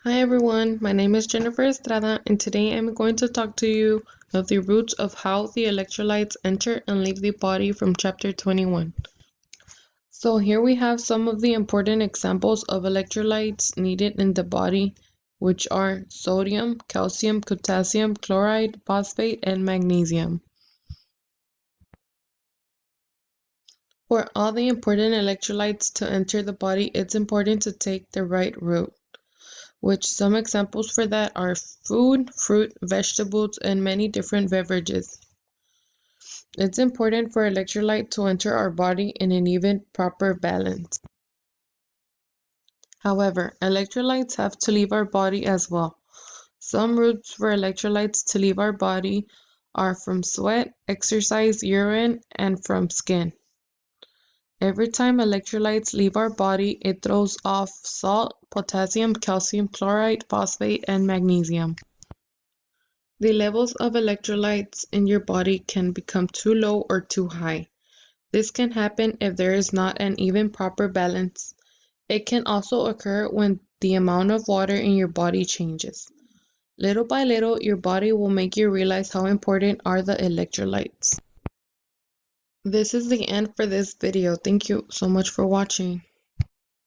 Hi everyone, my name is Jennifer Estrada and today I'm going to talk to you of the roots of how the electrolytes enter and leave the body from chapter 21. So here we have some of the important examples of electrolytes needed in the body, which are sodium, calcium, potassium, chloride, phosphate, and magnesium. For all the important electrolytes to enter the body, it's important to take the right route, which some examples for that are food, fruit, vegetables, and many different beverages. It's important for electrolyte to enter our body in an even proper balance. However, electrolytes have to leave our body as well. Some routes for electrolytes to leave our body are from sweat, exercise, urine, and from skin. Every time electrolytes leave our body, it throws off salt, potassium, calcium chloride, phosphate, and magnesium. The levels of electrolytes in your body can become too low or too high. This can happen if there is not an even proper balance. It can also occur when the amount of water in your body changes. Little by little, your body will make you realize how important are the electrolytes. This is the end for this video. Thank you so much for watching.